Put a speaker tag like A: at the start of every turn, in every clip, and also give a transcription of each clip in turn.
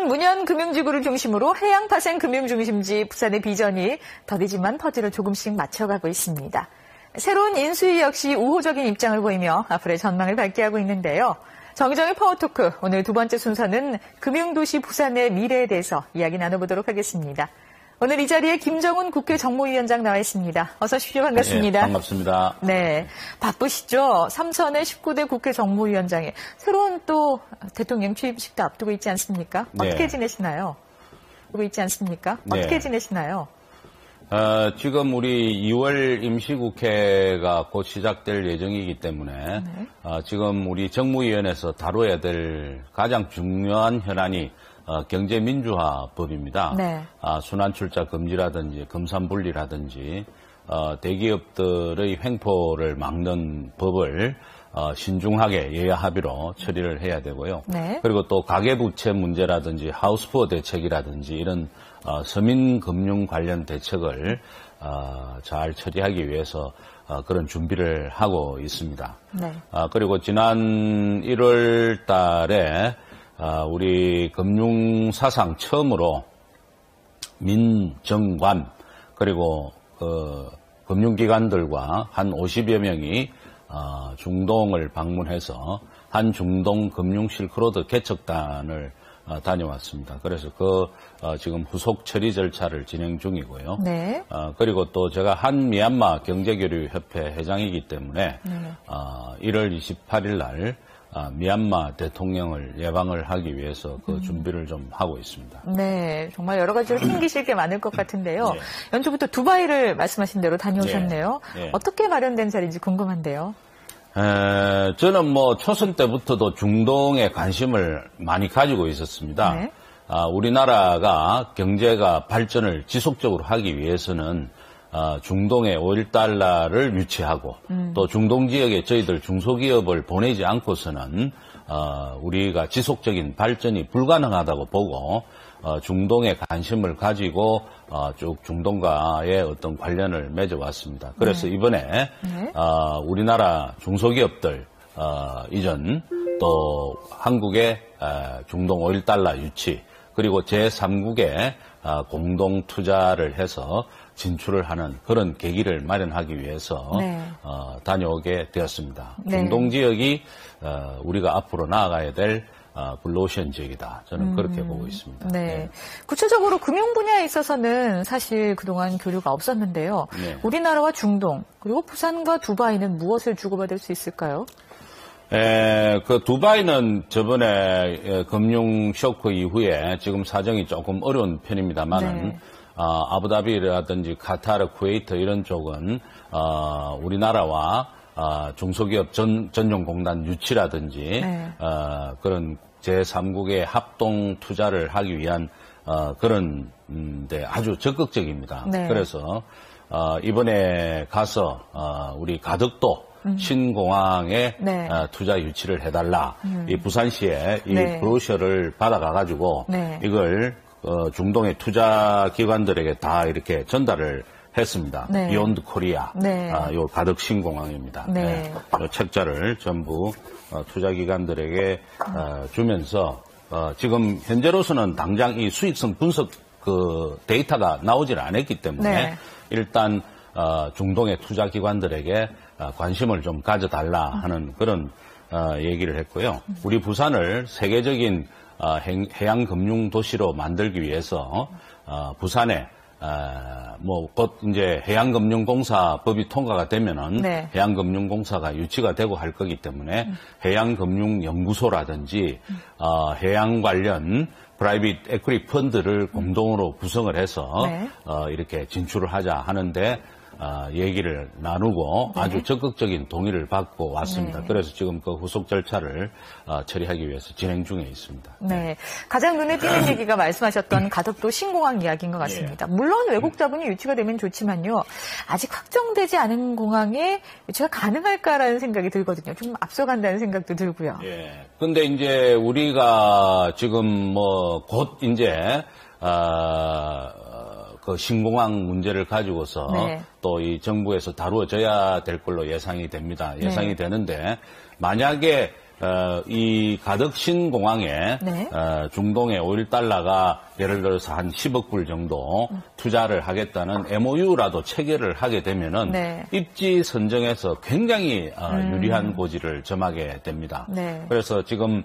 A: 부산 문현금융지구를 중심으로 해양파생금융중심지 부산의 비전이 더디지만 퍼즐을 조금씩 맞춰가고 있습니다. 새로운 인수위 역시 우호적인 입장을 보이며 앞으로의 전망을 밝게 하고 있는데요. 정의정의 파워토크, 오늘 두 번째 순서는 금융도시 부산의 미래에 대해서 이야기 나눠보도록 하겠습니다. 오늘 이 자리에 김정은 국회 정무위원장 나와 있습니다. 어서 오십시오. 반갑습니다.
B: 네, 반갑습니다.
A: 네, 바쁘시죠? 삼선의 19대 국회 정무위원장에 새로운 또 대통령 취임식도 앞두고 있지 않습니까?
B: 네.
A: 어떻게 지내시나요?
B: 네.
A: 어떻게 지내시나요?
B: 지금 우리 2월 임시국회가 곧 시작될 예정이기 때문에 지금 우리 정무위원회에서 다뤄야 될 가장 중요한 현안이 경제민주화법입니다.
A: 네.
B: 순환출자 금지라든지 금산분리라든지 대기업들의 횡포를 막는 법을 신중하게 여야 합의로 처리를 해야 되고요.
A: 네.
B: 그리고 또 가계부채 문제라든지 하우스푸어 대책이라든지 이런 서민금융 관련 대책을 잘 처리하기 위해서 그런 준비를 하고 있습니다.
A: 네.
B: 그리고 지난 1월 달에 우리 금융사상 처음으로 민정관 그리고 금융기관들과 한 50여 명이 중동을 방문해서 한 중동 금융 실크로드 개척단을 다녀왔습니다. 그래서 지금 후속 처리 절차를 진행 중이고요.
A: 네.
B: 그리고 또 제가 한 미얀마 경제교류협회 회장이기 때문에 1월 28일 날 미얀마 대통령을 예방을 하기 위해서 그 준비를 좀 하고 있습니다.
A: 네, 정말 여러 가지로 챙기실 게 많을 것 같은데요.
B: 네.
A: 연초부터 두바이를 말씀하신 대로 다녀오셨네요.
B: 네.
A: 어떻게 마련된 자리인지 궁금한데요.
B: 저는 초선 때부터도 중동에 관심을 많이 가지고 있었습니다.
A: 네.
B: 우리나라가 경제가 발전을 지속적으로 하기 위해서는 중동에 5.1달러를 유치하고 또 중동 지역에 저희들 중소기업을 보내지 않고서는 우리가 지속적인 발전이 불가능하다고 보고 중동에 관심을 가지고 쭉 중동과의 어떤 관련을 맺어왔습니다. 그래서 이번에 우리나라 중소기업들 이전 또 한국의 중동 5.1달러 유치 그리고 제3국에 공동 투자를 해서 진출을 하는 그런 계기를 마련하기 위해서 다녀오게 되었습니다.
A: 네.
B: 중동 지역이 우리가 앞으로 나아가야 될 블루오션 지역이다. 저는 그렇게 보고 있습니다.
A: 네. 구체적으로 금융 분야에 있어서는 사실 그동안 교류가 없었는데요.
B: 네.
A: 우리나라와 중동 그리고 부산과 두바이는 무엇을 주고받을 수 있을까요?
B: 두바이는 저번에 금융 쇼크 이후에 지금 사정이 조금 어려운 편입니다만은 아부다비라든지 카타르, 쿠웨이트 이런 쪽은 우리나라와 중소기업 전용공단 유치라든지 그런 제3국의 합동 투자를 하기 위한 그런 데 아주 적극적입니다.
A: 네.
B: 그래서 이번에 가서 우리 가덕도 신공항에 투자 유치를 해달라. 이 부산시에 이 브로셔를 받아가가지고 이걸 중동의 투자 기관들에게 다 이렇게 전달을 했습니다. 비욘드 코리아, 요 가덕 신공항입니다. 요 책자를 전부 투자 기관들에게 주면서 지금 현재로서는 당장 이 수익성 분석 그 데이터가 나오질 않았기 때문에 일단 중동의 투자 기관들에게 관심을 좀 가져달라 하는 그런 얘기를 했고요. 우리 부산을 세계적인 해양 금융 도시로 만들기 위해서 부산에 곧 이제 해양금융공사법이 통과가 되면은 해양금융공사가 유치가 되고 할 거기 때문에 해양금융연구소라든지 해양 관련 프라이빗 에퀴티 펀드를 공동으로 구성을 해서 이렇게 진출을 하자 하는데 얘기를 나누고 아주 적극적인 동의를 받고 왔습니다. 그래서 지금 그 후속 절차를 처리하기 위해서 진행 중에 있습니다.
A: 네, 가장 눈에 띄는 얘기가 말씀하셨던 가덕도 신공항 이야기인 것 같습니다. 물론 외국 자본이 유치가 되면 좋지만요. 아직 확정되지 않은 공항에 유치가 가능할까라는 생각이 들거든요. 좀 앞서간다는 생각도 들고요.
B: 근데 이제 우리가 지금 곧 이제 그 신공항 문제를 가지고서 또 이 정부에서 다루어져야 될 걸로 예상이 됩니다. 예상이 되는데 만약에 이 가덕신공항에
A: 네.
B: 중동의 오일 달러가 예를 들어서 한 10억 불 정도 투자를 하겠다는 MOU라도 체결을 하게 되면은
A: 네.
B: 입지 선정에서 굉장히 유리한 고지를 점하게 됩니다.
A: 네.
B: 그래서 지금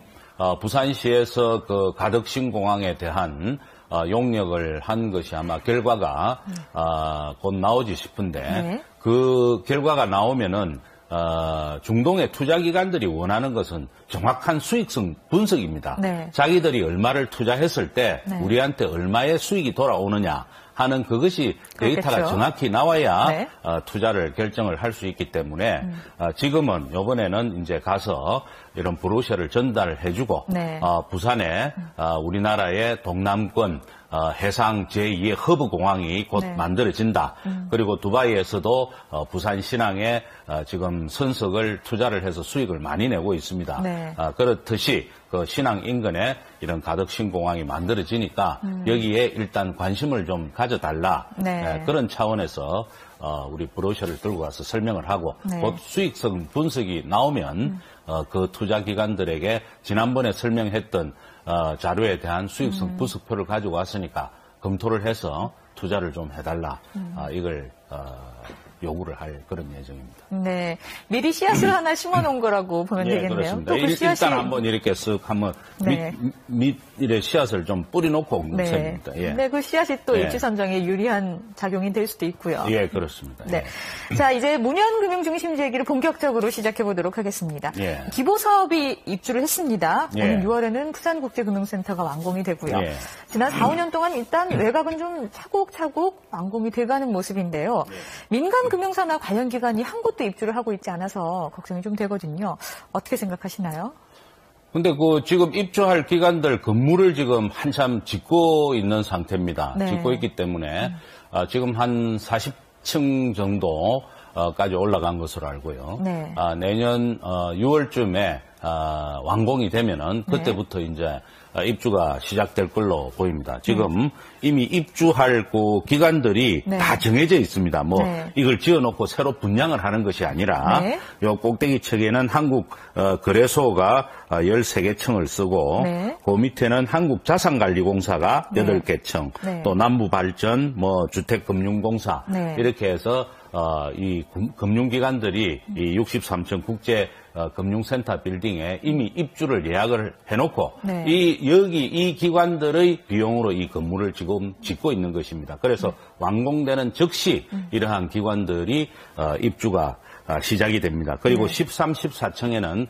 B: 부산시에서 그 가덕신공항에 대한 용역을 한 것이 아마 결과가 곧 나오지 싶은데
A: 네.
B: 그 결과가 나오면은 중동의 투자기관들이 원하는 것은 정확한 수익성 분석입니다.
A: 네.
B: 자기들이 얼마를 투자했을 때
A: 네.
B: 우리한테 얼마의 수익이 돌아오느냐 하는 그것이 데이터가
A: 그렇겠죠.
B: 정확히 나와야
A: 네.
B: 투자를 결정을 할 수 있기 때문에 지금은 이번에는 이제 가서 이런 브로셔를 전달해주고
A: 네.
B: 부산에 우리나라의 동남권 해상 제2의 허브 공항이 곧
A: 네.
B: 만들어진다. 그리고 두바이에서도 부산 신항에 지금 선석을 투자를 해서 수익을 많이 내고 있습니다.
A: 네.
B: 그렇듯이 그 신항 인근에 이런 가덕신공항이 만들어지니까 여기에 일단 관심을 좀 가져달라.
A: 네.
B: 그런 차원에서 우리 브로셔를 들고 가서 설명을 하고
A: 네.
B: 곧 수익성 분석이 나오면 그 투자기관들에게 지난번에 설명했던 자료에 대한 수익성 분석표를 가지고 왔으니까 검토를 해서 투자를 좀 해달라. 이걸 요구를 할 그런 예정입니다.
A: 네, 미리 씨앗을 하나 심어놓은 거라고 보면
B: 예,
A: 되겠네요.
B: 그렇습니다.
A: 또 그 씨앗이
B: 일단 한번 이렇게 쓱 한번
A: 네.
B: 밑에 씨앗을 좀 뿌려놓고 온
A: 네.
B: 셈입니다. 예.
A: 네, 그 씨앗이 또
B: 예.
A: 입지 선정에 유리한 작용이 될 수도 있고요.
B: 예, 그렇습니다.
A: 네. 자, 이제 문현금융중심지 얘기를 본격적으로 시작해 보도록 하겠습니다.
B: 예.
A: 기보사업이 입주를 했습니다.
B: 예.
A: 오는 6월에는 부산국제금융센터가 완공이 되고요.
B: 예.
A: 지난 4, 5년 동안 일단 외곽은 좀 차곡차곡 완공이 돼가는 모습인데요. 민간 금융사나 관련 기관이 한 곳도 입주를 하고 있지 않아서 걱정이 좀 되거든요. 어떻게 생각하시나요?
B: 근데 그 지금 입주할 기관들 건물을 지금 한참 짓고 있는 상태입니다.
A: 네.
B: 짓고 있기 때문에 지금 한 40층 정도까지 올라간 것으로 알고요.
A: 네.
B: 내년 6월쯤에 완공이 되면은 그때부터 이제 입주가 시작될 걸로 보입니다. 지금 이미 입주할 그 기관들이
A: 네.
B: 다 정해져 있습니다. 뭐
A: 네.
B: 이걸 지어놓고 새로 분양을 하는 것이 아니라
A: 네.
B: 요 꼭대기 층에는 한국 거래소가 13개 층을 쓰고
A: 네.
B: 그 밑에는 한국자산관리공사가
A: 네.
B: 8개 층,
A: 네.
B: 또 남부발전, 뭐 주택금융공사
A: 네.
B: 이렇게 해서 이 금융기관들이 이 63층 국제 금융센터 빌딩에 이미 입주를 예약을 해놓고
A: 네.
B: 여기 이 기관들의 비용으로 이 건물을 지금 짓고 있는 것입니다. 그래서 완공되는 즉시 이러한 기관들이 입주가 시작이 됩니다. 그리고
A: 네.
B: 13, 14층에는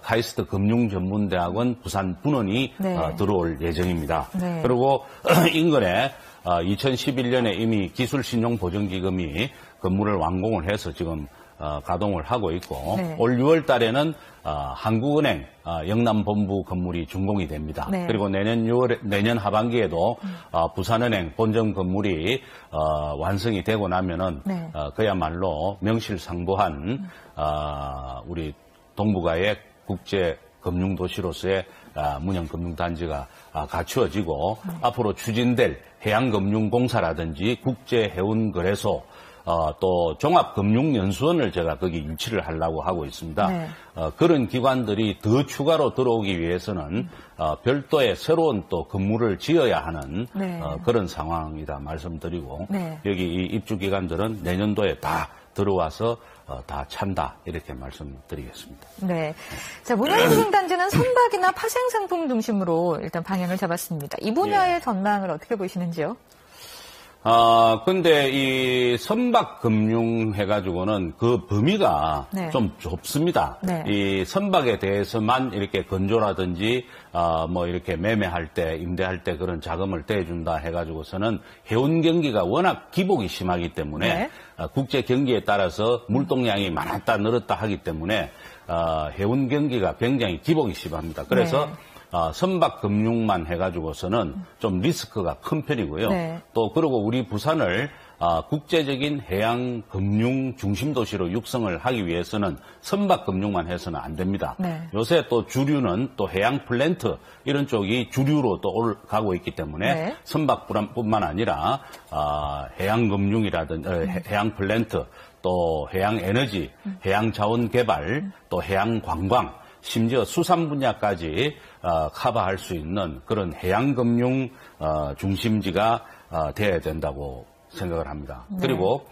B: 카이스트 금융전문대학원 부산 분원이
A: 네.
B: 들어올 예정입니다.
A: 네.
B: 그리고 인근에 2011년에 이미 기술신용보증기금이 건물을 완공을 해서 지금 가동을 하고 있고
A: 네.
B: 올 6월 달에는 한국은행 영남본부 건물이 준공이 됩니다.
A: 네.
B: 그리고 내년 하반기에도 부산은행 본점 건물이 완성이 되고 나면은
A: 네.
B: 그야말로 명실상부한 우리 동북아의 국제 금융도시로서의 문형금융단지가 갖추어지고 앞으로 추진될 해양금융공사라든지 국제해운거래소 또 종합금융연수원을 제가 거기 유치를 하려고 하고 있습니다.
A: 네.
B: 그런 기관들이 더 추가로 들어오기 위해서는 별도의 새로운 또 건물을 지어야 하는
A: 네.
B: 그런 상황이다 말씀드리고
A: 네.
B: 여기 이 입주기관들은 내년도에 다 들어와서 다 찬다 이렇게 말씀드리겠습니다.
A: 네. 자, 문현금융단지는 선박이나 파생 상품 중심으로 일단 방향을 잡았습니다. 이 분야의 전망을 어떻게 보시는지요?
B: 근데 이 선박금융 해가지고는 그 범위가
A: 네.
B: 좀 좁습니다.
A: 네.
B: 이 선박에 대해서만 이렇게 건조라든지, 뭐 이렇게 매매할 때, 임대할 때 그런 자금을 대준다 해가지고서는 해운 경기가 워낙 기복이 심하기 때문에
A: 네.
B: 국제 경기에 따라서 물동량이 많았다 늘었다 하기 때문에 해운 경기가 굉장히 기복이 심합니다. 그래서
A: 네.
B: 선박 금융만 해가지고서는 좀 리스크가 큰 편이고요.
A: 네.
B: 또 그리고 우리 부산을 국제적인 해양 금융 중심 도시로 육성을 하기 위해서는 선박 금융만 해서는 안 됩니다.
A: 네.
B: 요새 또 주류는 또 해양 플랜트 이런 쪽이 주류로 또 가고 있기 때문에
A: 네.
B: 선박뿐만 아니라 해양 금융이라든지 해양 플랜트 또 해양 에너지, 해양 자원 개발, 또 해양 관광 심지어 수산 분야까지 커버할 수 있는 그런 해양금융 중심지가 돼야 된다고 생각을 합니다.
A: 네.
B: 그리고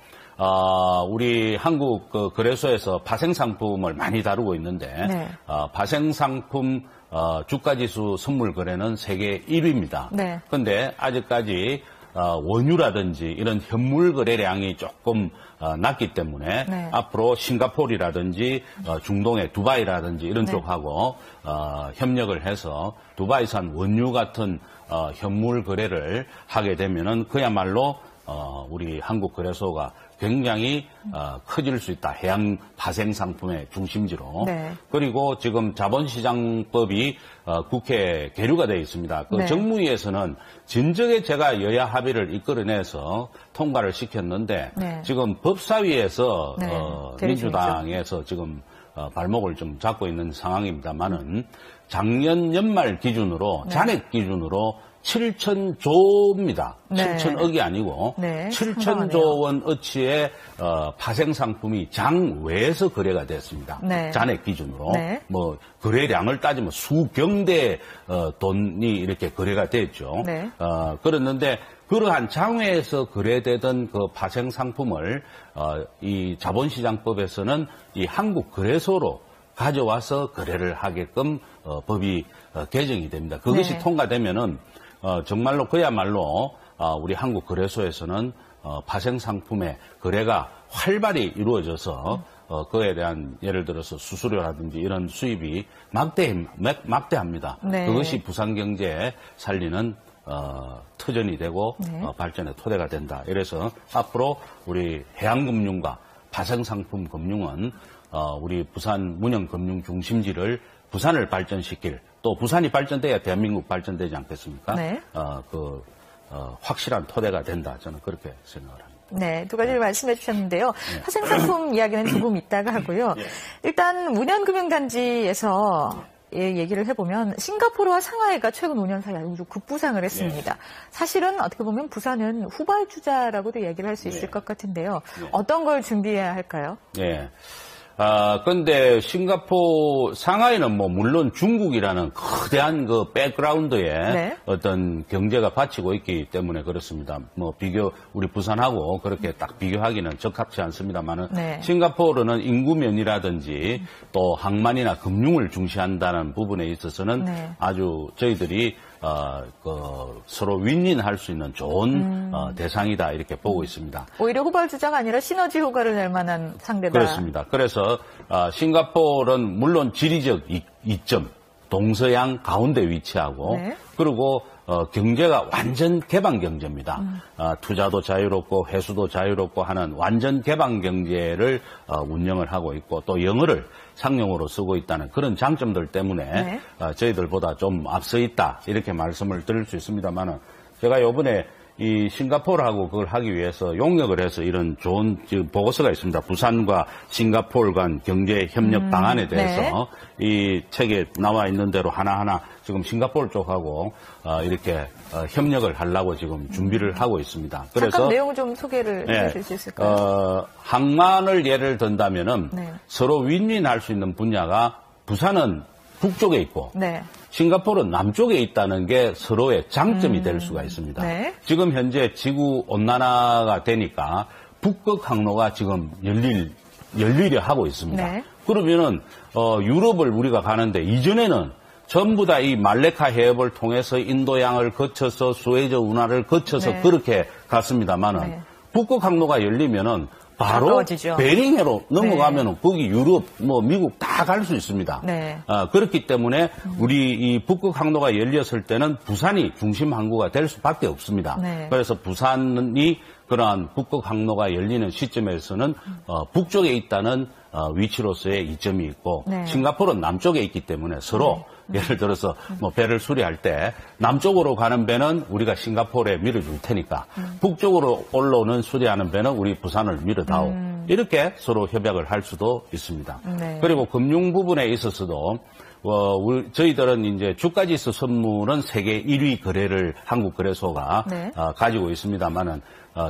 B: 우리 한국 거래소에서 파생상품을 많이 다루고 있는데
A: 네.
B: 파생상품 주가지수 선물 거래는 세계 1위입니다.
A: 네.
B: 그런데 아직까지 원유라든지 이런 현물 거래량이 조금 낮기 때문에
A: 네.
B: 앞으로 싱가포르라든지 중동의 두바이라든지 이런
A: 네.
B: 쪽하고 협력을 해서 두바이산 원유 같은 현물 거래를 하게 되면은 그야말로 우리 한국 거래소가 굉장히 커질 수 있다. 해양 파생 상품의 중심지로.
A: 네.
B: 그리고 지금 자본시장법이 국회에 계류가 되어 있습니다. 그
A: 네.
B: 정무위에서는 진즉에 제가 여야 합의를 이끌어내서 통과를 시켰는데
A: 네.
B: 지금 법사위에서
A: 네.
B: 민주당에서 지금 발목을 좀 잡고 있는 상황입니다만은 작년 연말 기준으로
A: 네.
B: 잔액 기준으로 7,000조입니다.
A: 네.
B: 7,000억이 아니고
A: 네,
B: 7,000조 원어치의 파생 상품이 장 외에서 거래가 됐습니다.
A: 네.
B: 잔액 기준으로.
A: 네.
B: 뭐 거래량을 따지면 수경대 돈이 이렇게 거래가 됐죠.
A: 네.
B: 그랬는데 그러한 장외에서 거래되던 그 파생 상품을 이 자본시장법에서는 이 한국 거래소로 가져와서 거래를 하게끔 법이 개정이 됩니다. 그것이
A: 네.
B: 통과되면은 정말로 그야말로 우리 한국 거래소에서는 파생 상품의 거래가 활발히 이루어져서 그에 대한 예를 들어서 수수료라든지 이런 수입이 막대합니다.
A: 네.
B: 그것이 부산 경제에 살리는 터전이 되고
A: 네.
B: 발전의 토대가 된다. 이래서 앞으로 우리 해양금융과 파생상품 금융은 우리 부산 문형금융 중심지를 부산을 발전시킬 또 부산이 발전돼야 대한민국 발전되지 않겠습니까?
A: 네.
B: 확실한 토대가 된다. 저는 그렇게 생각을 합니다.
A: 네, 두 가지를 말씀해 주셨는데요. 파생상품 이야기는 조금 이따가 하고요. 일단 문현금융단지에서 얘기를 해보면 싱가포르와 상하이가 최근 5년 사이 아주 급부상을 했습니다. 사실은 어떻게 보면 부산은 후발주자라고도 얘기를 할 수 있을 것 같은데요. 어떤 걸 준비해야 할까요?
B: 네. 근데 상하이는 뭐 물론 중국이라는 거대한 그 백그라운드에
A: 네.
B: 어떤 경제가 받치고 있기 때문에 그렇습니다. 뭐 우리 부산하고 그렇게 딱 비교하기는 적합치 않습니다만은
A: 네.
B: 싱가포르는 인구 면이라든지 또 항만이나 금융을 중시한다는 부분에 있어서는
A: 네.
B: 아주 저희들이 서로 윈윈할 수 있는 좋은 대상이다 이렇게 보고 있습니다.
A: 오히려 후발주자가 아니라 시너지 효과를 낼 만한 상대다.
B: 그렇습니다. 그래서 싱가포르는 물론 지리적 이점, 동서양 가운데 위치하고
A: 네.
B: 그리고 경제가 완전 개방 경제입니다. 투자도 자유롭고 회수도 자유롭고 하는 완전 개방 경제를 운영을 하고 있고 또 영어를 상용어로 쓰고 있다는 그런 장점들 때문에
A: 네.
B: 저희들보다 좀 앞서 있다 이렇게 말씀을 드릴 수 있습니다만은 제가 이번에 이 싱가포르하고 그걸 하기 위해서 용역을 해서 이런 좋은 보고서가 있습니다. 부산과 싱가포르 간 경제 협력 방안에 대해서
A: 네.
B: 이 책에 나와 있는 대로 하나하나 지금 싱가포르 쪽하고 이렇게 협력을 하려고 지금 준비를 하고 있습니다. 그래서
A: 잠깐 내용을 좀 소개를 해주실 수 있을까요?
B: 항만을 예를 든다면은
A: 네.
B: 서로 윈윈할 수 있는 분야가 부산은 북쪽에 있고
A: 네.
B: 싱가포르는 남쪽에 있다는 게 서로의 장점이 될 수가 있습니다.
A: 네.
B: 지금 현재 지구 온난화가 되니까 북극 항로가 지금 열리려 하고 있습니다.
A: 네.
B: 그러면은 유럽을 우리가 가는데 이전에는 전부 다 이 말레카 해협을 통해서 인도양을 거쳐서 수에즈 운하를 거쳐서
A: 네.
B: 그렇게 갔습니다만은
A: 네.
B: 북극 항로가 열리면은 바로
A: 가까워지죠.
B: 베링해로 넘어가면은 거기 유럽, 미국 다 갈 수 있습니다.
A: 네.
B: 그렇기 때문에 우리 이 북극 항로가 열렸을 때는 부산이 중심 항구가 될 수밖에 없습니다.
A: 네.
B: 그래서 부산이 그러한 북극 항로가 열리는 시점에서는 북쪽에 있다는 위치로서의 이점이 있고
A: 네.
B: 싱가포르는 남쪽에 있기 때문에 서로 예를 들어서 배를 수리할 때 남쪽으로 가는 배는 우리가 싱가포르에 밀어줄 테니까 북쪽으로 올라오는 수리하는 배는 우리 부산을 밀어다오. 이렇게 서로 협약을 할 수도 있습니다.
A: 네.
B: 그리고 금융 부분에 있어서도 저희들은 이제 주가지수 선물은 세계 1위 거래를 한국 거래소가
A: 네.
B: 가지고 있습니다만은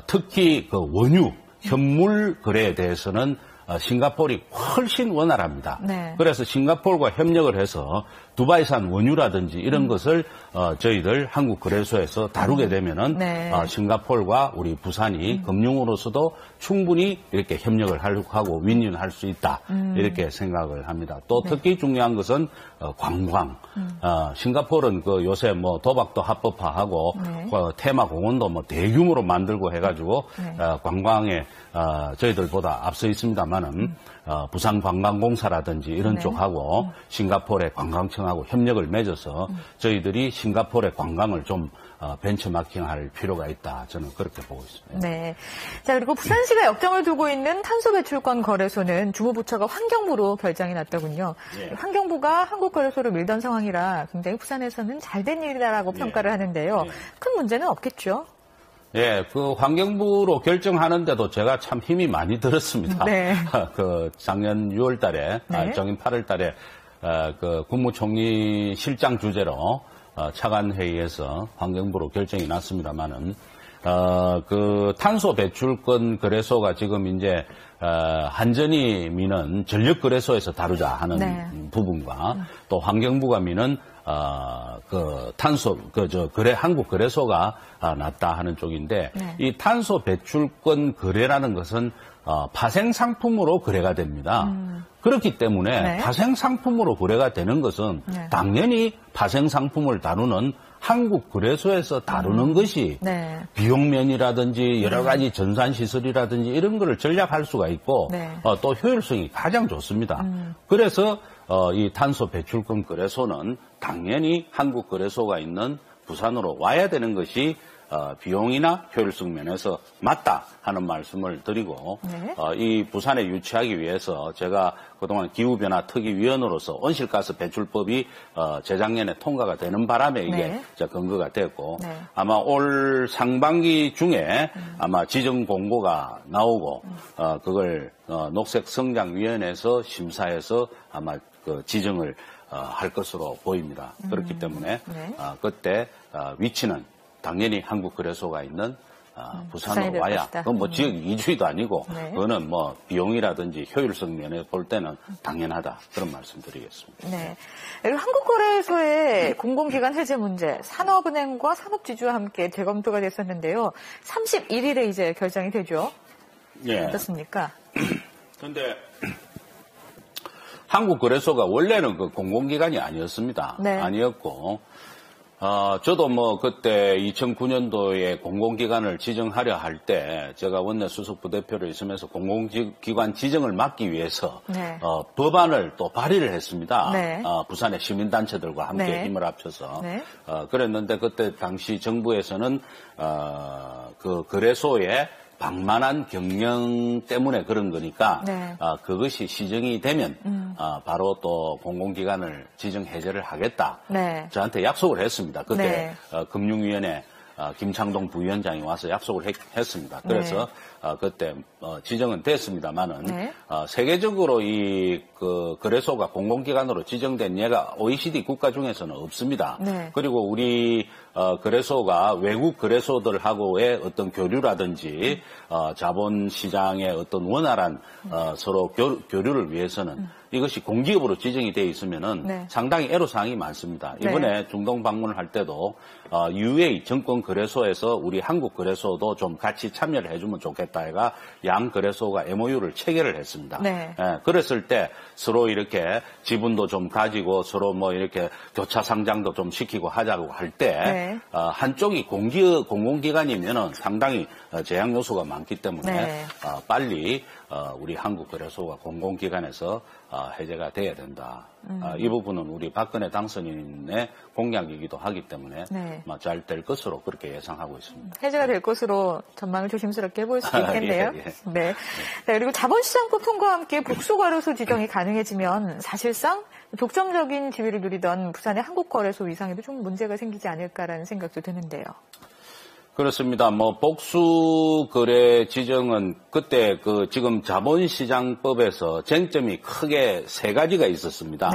B: 특히 그 원유 현물 거래에 대해서는 싱가포르이 훨씬 원활합니다.
A: 네.
B: 그래서 싱가포르와 협력을 해서 두바이산 원유라든지 이런 것을 저희들 한국거래소에서 다루게 되면은
A: 네.
B: 싱가포르와 우리 부산이 금융으로서도 충분히 이렇게 협력을 하고 윈윈할 수 있다 이렇게 생각을 합니다. 또 특히 중요한 것은 관광. 싱가포르는 그 요새 뭐 도박도 합법화하고 테마 공원도 뭐 대규모로 만들고 해가지고 관광에 저희들보다 앞서 있습니다만은 부산관광공사라든지 이런 쪽하고 싱가포르의 관광청하고 협력을 맺어서 저희들이 싱가포르의 관광을 좀 벤처마킹할 필요가 있다. 저는 그렇게 보고 있습니다.
A: 네. 자, 그리고 부산시가 역정을 두고 있는 탄소 배출권 거래소는 주무부처가 환경부로 결정이 났더군요. 네. 환경부가 한국거래소를 밀던 상황이라 굉장히 부산에서는 잘된 일이다라고 평가를 하는데요. 큰 문제는 없겠죠?
B: 예, 그 환경부로 결정하는데도 제가 참 힘이 많이 들었습니다.
A: 네.
B: 그 작년 6월 달에, 정인 8월 달에, 그 국무총리 실장 주재로 차관 회의에서 환경부로 결정이 났습니다만은, 그 탄소 배출권 거래소가 지금 이제, 한전이 미는 전력거래소에서 다루자 하는 부분과 또 환경부가 미는 그 탄소, 한국 거래소가 낫다 하는 쪽인데, 이 탄소 배출권 거래라는 것은, 파생 상품으로 거래가 됩니다. 그렇기 때문에 파생 상품으로 거래가 되는 것은 당연히 파생 상품을 다루는 한국 거래소에서 다루는 것이 비용면이라든지 여러 가지 전산시설이라든지 이런 거를 전략할 수가 있고 또 효율성이 가장 좋습니다. 그래서 이 탄소 배출권 거래소는 당연히 한국 거래소가 있는 부산으로 와야 되는 것이 비용이나 효율성 면에서 맞다 하는 말씀을 드리고 이 부산에 유치하기 위해서 제가 그동안 기후변화 특위위원으로서 온실가스 배출법이 재작년에 통과가 되는 바람에 이게 근거가 됐고 아마 올 상반기 중에 아마 지정 공고가 나오고 그걸 녹색성장위원회에서 심사해서 아마 그 지정을 할 것으로 보입니다. 그렇기 때문에 그때 위치는 당연히 한국거래소가 있는 부산으로 와야, 그건 뭐 지역 이주의도 아니고, 그거는 뭐 비용이라든지 효율성 면에 볼 때는 당연하다. 그런 말씀 드리겠습니다.
A: 네. 한국거래소의 공공기관 해제 문제, 산업은행과 산업지주와 함께 재검토가 됐었는데요. 31일에 이제 결정이 되죠. 예. 어떻습니까?
B: 근데, 한국거래소가 원래는 그 공공기관이 아니었습니다. 아니었고, 저도 뭐 그때 2009년도에 공공기관을 지정하려 할 때 제가 원내 수석 부대표로 있으면서 공공기관 지정을 막기 위해서 법안을 또 발의를 했습니다. 부산의 시민단체들과 함께 힘을 합쳐서 그랬는데 그때 당시 정부에서는 그 거래소에 방만한 경영 때문에 그런 거니까 그것이 시정이 되면 바로 또 공공기관을 지정 해제를 하겠다. 저한테 약속을 했습니다. 그때 금융위원회 김창동 부위원장이 와서 약속을 했습니다. 그래서 그때 지정은 됐습니다만은 세계적으로 이 그 거래소가 공공기관으로 지정된 예가 OECD 국가 중에서는 없습니다. 그리고 우리 거래소가 외국 거래소들하고의 어떤 교류라든지 자본시장의 어떤 원활한 서로 교류를 위해서는 이것이 공기업으로 지정이 되어 있으면은 상당히 애로사항이 많습니다. 이번에 중동 방문을 할 때도 UA 정권거래소에서 우리 한국거래소도 좀 같이 참여를 해주면 좋겠다 해가 양 거래소가 MOU를 체결을 했습니다. 그랬을 때 서로 이렇게 지분도 좀 가지고 서로 뭐 이렇게 교차 상장도 좀 시키고 하자고 할 때 한쪽이 공공기관이면은 상당히 제약 요소가 많기 때문에 빨리 우리 한국거래소가 공공기관에서 해제가 돼야 된다. 이 부분은 우리 박근혜 당선인의 공약이기도 하기 때문에 잘 될 것으로 그렇게 예상하고 있습니다.
A: 해제가 될 것으로 전망을 조심스럽게 해볼 수 있겠네요. 네. 그리고 자본시장법 통과와 함께 복수거래소 지정이 가능해지면 사실상 독점적인 지위를 누리던 부산의 한국거래소 위상에도 좀 문제가 생기지 않을까라는 생각도 드는데요.
B: 그렇습니다. 뭐 복수거래 지정은 그때 그 지금 자본시장법에서 쟁점이 크게 세 가지가 있었습니다.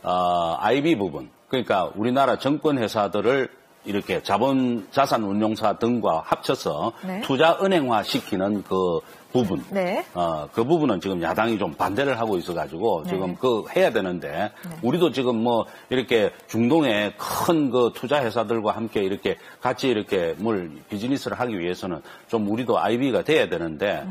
B: IB 부분, 그러니까 우리나라 정권회사들을 이렇게 자산운용사 등과 합쳐서
A: 네.
B: 투자은행화 시키는 그 부분,
A: 네.
B: 그 부분은 지금 야당이 좀 반대를 하고 있어가지고 지금
A: 네.
B: 그 해야 되는데 우리도 지금 뭐 이렇게 중동의 큰 그 투자 회사들과 함께 이렇게 같이 이렇게 비즈니스를 하기 위해서는 좀 우리도 IB가 돼야 되는데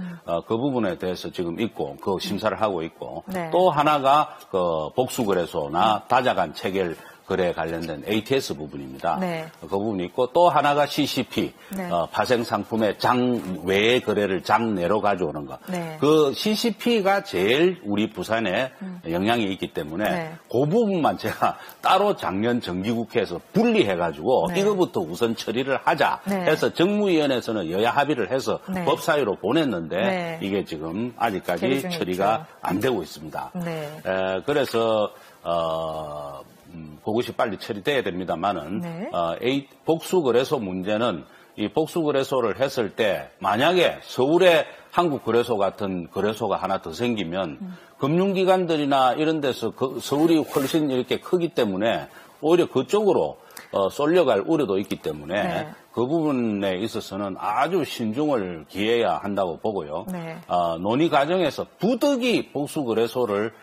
B: 그 부분에 대해서 지금 있고 그 심사를 하고 있고
A: 네.
B: 또 하나가 그 복수거래소나 다자간 체결 거래에 관련된 ATS 부분입니다.
A: 네.
B: 그 부분이 있고 또 하나가 CCP,
A: 네.
B: 파생 상품의 장 외의 거래를 장 내로 가져오는 것.
A: 네.
B: 그 CCP가 제일 우리 부산에 영향이 있기 때문에
A: 네.
B: 그 부분만 제가 따로 작년 정기국회에서 분리해가지고
A: 네.
B: 이거부터 우선 처리를 하자
A: 네.
B: 해서 정무위원회에서는 여야 합의를 해서
A: 네.
B: 법사위로 보냈는데
A: 네.
B: 이게 지금 아직까지 처리가 안 되고 있습니다.
A: 네.
B: 그래서 그것이 빨리 처리돼야 됩니다만은
A: 네.
B: 복수거래소 문제는 이 복수거래소를 했을 때 만약에 서울에 한국거래소 같은 거래소가 하나 더 생기면 금융기관들이나 이런 데서 서울이 훨씬 이렇게 크기 때문에 오히려 그쪽으로 쏠려갈 우려도 있기 때문에
A: 네.
B: 그 부분에 있어서는 아주 신중을 기해야 한다고 보고요.
A: 네.
B: 논의 과정에서 부득이 복수거래소를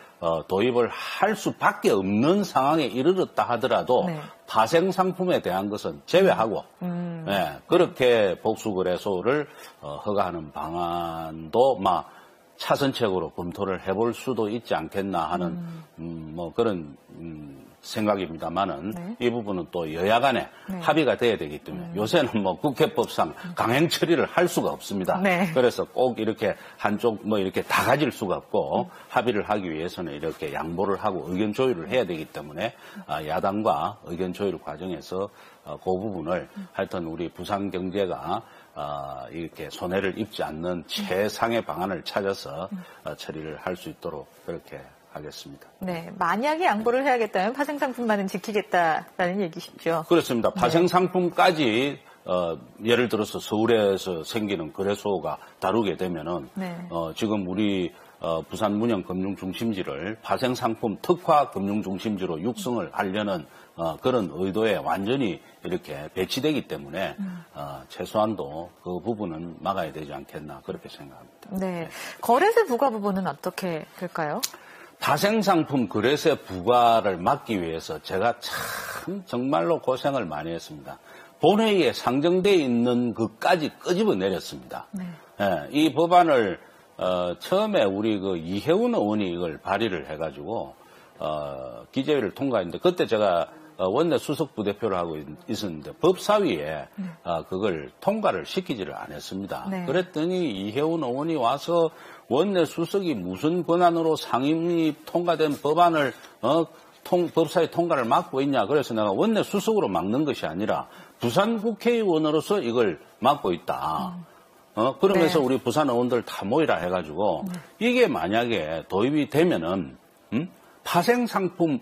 B: 도입을 할 수밖에 없는 상황에 이르렀다 하더라도
A: 네.
B: 파생 상품에 대한 것은 제외하고 네, 그렇게 복수거래소를 허가하는 방안도 차선책으로 검토를 해볼 수도 있지 않겠나 하는 뭐 그런 생각입니다만은
A: 네.
B: 이 부분은 또 여야 간에
A: 네.
B: 합의가 돼야 되기 때문에 요새는 뭐 국회법상 강행 처리를 할 수가 없습니다.
A: 네.
B: 그래서 꼭 이렇게 한쪽 뭐 이렇게 다 가질 수가 없고 합의를 하기 위해서는 이렇게 양보를 하고 의견 조율을 해야 되기 때문에 야당과 의견 조율 과정에서 그 부분을 하여튼 우리 부산 경제가 이렇게 손해를 입지 않는 최상의 방안을 찾아서 처리를 할 수 있도록 그렇게 하겠습니다.
A: 네, 만약에 양보를 해야겠다면 파생상품만은 지키겠다라는 얘기시죠.
B: 그렇습니다. 파생상품까지 예를 들어서 서울에서 생기는 거래소가 다루게 되면은
A: 네.
B: 지금 우리 부산 문형 금융중심지를 파생상품 특화 금융중심지로 육성을 하려는 그런 의도에 완전히 이렇게 배치되기 때문에 최소한도 그 부분은 막아야 되지 않겠나 그렇게 생각합니다.
A: 네, 거래세 부과 부분은 어떻게 될까요?
B: 파생상품 거래세 부과를 막기 위해서 제가 참 정말로 고생을 많이 했습니다. 본회의에 상정돼 있는 것까지 끄집어 내렸습니다.
A: 네.
B: 예, 이 법안을 처음에 우리 그 이혜훈 의원이 이걸 발의를 해가지고 기재위를 통과했는데 그때 제가 원내 수석 부대표를 하고 있었는데 법사위에 그걸 통과를 시키지를 않았습니다.
A: 네.
B: 그랬더니 이혜훈 의원이 와서 원내 수석이 무슨 권한으로 상임위 통과된 법안을 법사위 통과를 막고 있냐. 그래서 내가 원내 수석으로 막는 것이 아니라 부산 국회의원으로서 이걸 막고 있다. 그러면서
A: 네.
B: 우리 부산 의원들 다 모이라 해가지고 이게 만약에 도입이 되면은 파생상품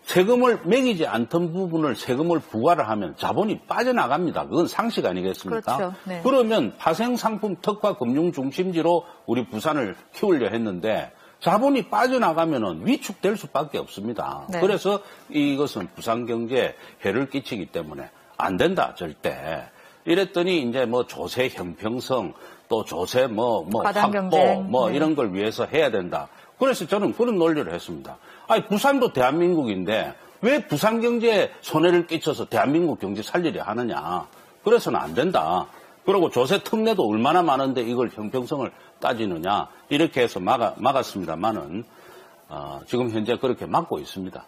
B: 세금을 매기지 않던 부분을 세금을 부과를 하면 자본이 빠져나갑니다. 그건 상식 아니겠습니까?
A: 그렇죠. 네.
B: 그러면 파생상품 특화 금융중심지로 우리 부산을 키우려 했는데 자본이 빠져나가면은 위축될 수밖에 없습니다.
A: 네.
B: 그래서 이것은 부산 경제에 해를 끼치기 때문에 안 된다, 절대. 이랬더니 이제 뭐 조세 형평성 또 조세
A: 과당
B: 확보
A: 경쟁. 네.
B: 이런 걸 위해서 해야 된다. 그래서 저는 그런 논리를 했습니다. 아니, 부산도 대한민국인데 왜 부산 경제에 손해를 끼쳐서 대한민국 경제 살리려 하느냐. 그래서는 안 된다. 그리고 조세 특례도 얼마나 많은데 이걸 형평성을 따지느냐. 이렇게 해서 막았습니다만은, 지금 현재 그렇게 막고 있습니다.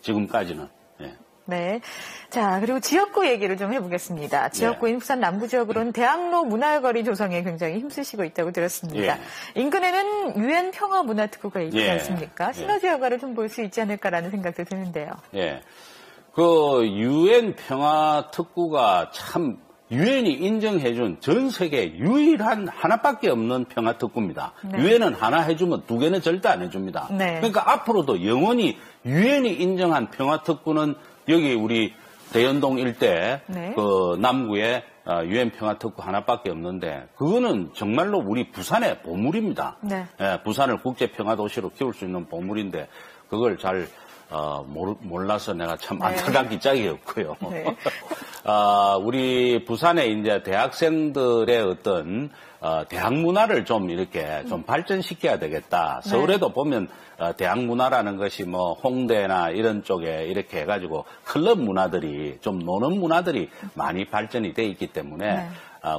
B: 지금까지는. 예.
A: 네. 자, 그리고 지역구 얘기를 좀 해보겠습니다. 지역구인 부산 남부 지역으로는 대학로 문화거리 조성에 굉장히 힘쓰시고 있다고 들었습니다.
B: 예.
A: 인근에는 유엔 평화 문화특구가 있지
B: 예.
A: 않습니까? 시너지 효과를 좀 볼 수 있지 않을까라는 생각도 드는데요.
B: 예. 그 유엔 평화 특구가 참 유엔이 인정해준 전 세계 유일한 하나밖에 없는 평화 특구입니다.
A: 네.
B: 유엔은 하나 해주면 두 개는 절대 안 해줍니다.
A: 네.
B: 그러니까 앞으로도 영원히 유엔이 인정한 평화 특구는 여기 우리 대연동 일대
A: 네.
B: 그 남구에 유엔 평화 특구 하나밖에 없는데 그거는 정말로 우리 부산의 보물입니다.
A: 네.
B: 예, 부산을 국제 평화 도시로 키울 수 있는 보물인데 그걸 잘 몰라서 내가 참 안타깝기 짝이 없고요.
A: 네.
B: 우리 부산에 이제 대학생들의 어떤 대학 문화를 좀 이렇게 좀 발전시켜야 되겠다. 서울에도 보면 대학 문화라는 것이 뭐 홍대나 이런 쪽에 이렇게 해가지고 클럽 문화들이 좀 노는 문화들이 많이 발전이 돼 있기 때문에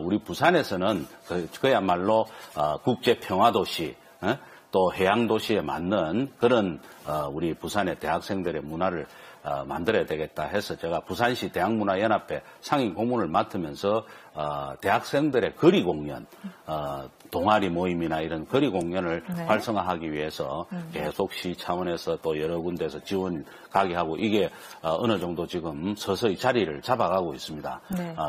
B: 우리 부산에서는 그야말로 국제 평화도시 또 해양도시에 맞는 그런 우리 부산의 대학생들의 문화를 만들어야 되겠다 해서 제가 부산시 대학문화연합회 상임 고문을 맡으면서 대학생들의 거리 공연, 동아리 모임이나 이런 거리 공연을 활성화하기 위해서 계속 시 차원에서 또 여러 군데에서 지원 가게 하고 이게 어느 정도 지금 서서히 자리를 잡아가고 있습니다.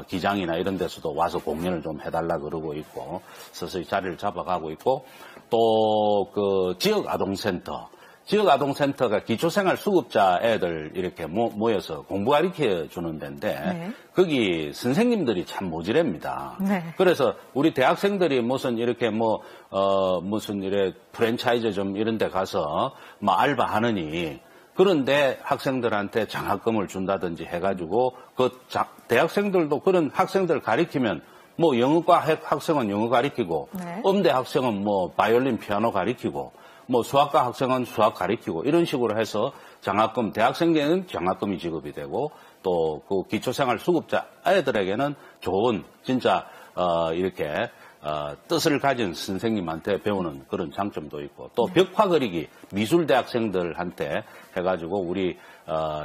B: 기장이나 이런 데서도 와서 공연을 좀 해달라 그러고 있고 서서히 자리를 잡아가고 있고 또 그 지역아동센터가 기초생활 수급자 애들 이렇게 모여서 공부 가르쳐 주는 데인데 거기 선생님들이 참 모자랍니다. 그래서 우리 대학생들이 무슨 이렇게 무슨 이래 프랜차이즈점 이런 데 가서 뭐 알바하느니 그런데 학생들한테 장학금을 준다든지 해가지고 대학생들도 그런 학생들 가르치면 뭐 영어과 학생은 영어 가르치고 음대 학생은 뭐 바이올린 피아노 가르치고 뭐 수학과 학생은 수학 가르치고 이런 식으로 해서 장학금 대학생에는 장학금이 지급이 되고 또 그 기초생활 수급자 아이들에게는 좋은 진짜 이렇게 뜻을 가진 선생님한테 배우는 그런 장점도 있고 또 벽화 그리기 미술 대학생들한테 해가지고 우리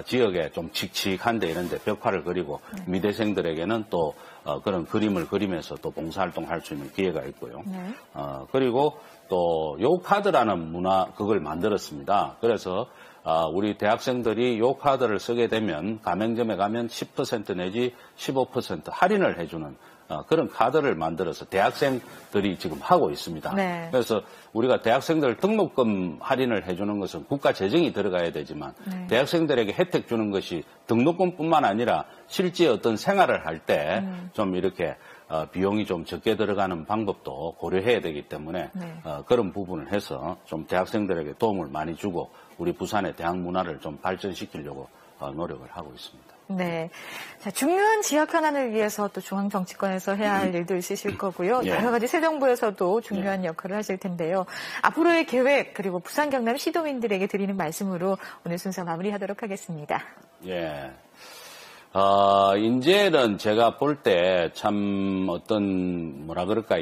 B: 지역에 좀 칙칙한데 이런데 벽화를 그리고 미대생들에게는 또 그런 그림을 그리면서 또 봉사활동 할 수 있는 기회가 있고요. 그리고 또 요카드라는 문화 그걸 만들었습니다. 그래서 우리 대학생들이 요 카드를 쓰게 되면 가맹점에 가면 10% 내지 15% 할인을 해주는 그런 카드를 만들어서 대학생들이 지금 하고 있습니다. 그래서 우리가 대학생들 등록금 할인을 해주는 것은 국가 재정이 들어가야 되지만 대학생들에게 혜택 주는 것이 등록금뿐만 아니라 실제 어떤 생활을 할 때 좀 이렇게 비용이 좀 적게 들어가는 방법도 고려해야 되기 때문에 그런 부분을 해서 좀 대학생들에게 도움을 많이 주고 우리 부산의 대학 문화를 좀 발전시키려고 노력을 하고 있습니다.
A: 네. 자, 중요한 지역 현안을 위해서 또 중앙 정치권에서 해야 할 일도 있으실 거고요. 여러 가지 새 정부에서도 중요한 역할을 하실 텐데요. 앞으로의 계획 그리고 부산 경남 시도민들에게 드리는 말씀으로 오늘 순서 마무리하도록 하겠습니다.
B: 이제는 제가 볼 때 참 어떤 뭐라 그럴까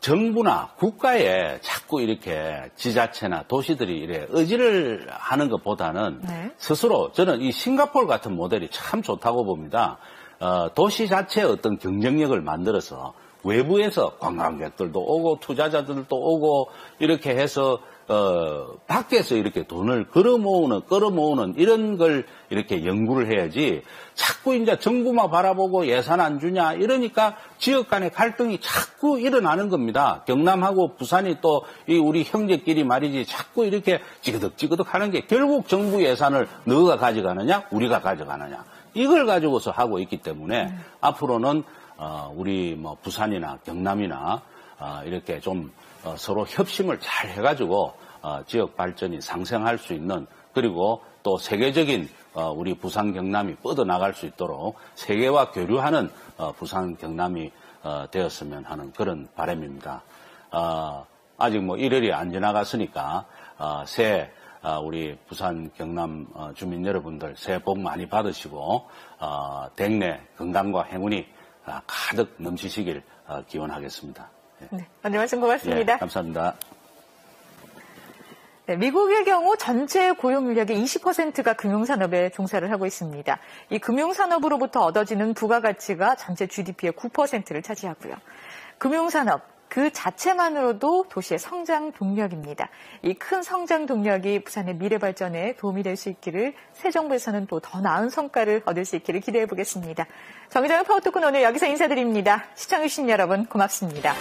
B: 정부나 국가에 자꾸 이렇게 지자체나 도시들이 이래 의지를 하는 것보다는 스스로 저는 이 싱가포르 같은 모델이 참 좋다고 봅니다. 도시 자체의 어떤 경쟁력을 만들어서 외부에서 관광객들도 오고 투자자들도 오고 이렇게 해서 밖에서 이렇게 돈을 끌어모으는 이런 걸 이렇게 연구를 해야지 자꾸 이제 정부만 바라보고 예산 안 주냐 이러니까 지역 간의 갈등이 자꾸 일어나는 겁니다. 경남하고 부산이 또 이 우리 형제끼리 말이지 자꾸 이렇게 찌그덕찌그덕 하는 게 결국 정부 예산을 너가 가져가느냐 우리가 가져가느냐 이걸 가지고서 하고 있기 때문에 앞으로는 우리 뭐 부산이나 경남이나 이렇게 좀 서로 협심을 잘 해가지고 지역 발전이 상생할 수 있는 그리고 또 세계적인 우리 부산 경남이 뻗어나갈 수 있도록 세계와 교류하는 부산 경남이 되었으면 하는 그런 바람입니다. 아직 뭐 1월이 안 지나갔으니까 새해 우리 부산 경남 주민 여러분들 새해 복 많이 받으시고 댁내 건강과 행운이 가득 넘치시길 기원하겠습니다.
A: 오늘 말씀 고맙습니다.
B: 감사합니다.
A: 미국의 경우 전체 고용 인력의 20%가 금융산업에 종사를 하고 있습니다. 이 금융산업으로부터 얻어지는 부가가치가 전체 GDP의 9%를 차지하고요. 금융산업 그 자체만으로도 도시의 성장 동력입니다. 이 큰 성장 동력이 부산의 미래 발전에 도움이 될 수 있기를 새 정부에서는 또 더 나은 성과를 얻을 수 있기를 기대해 보겠습니다. 정의정의 파워토크는 오늘 여기서 인사드립니다. 시청해주신 여러분 고맙습니다.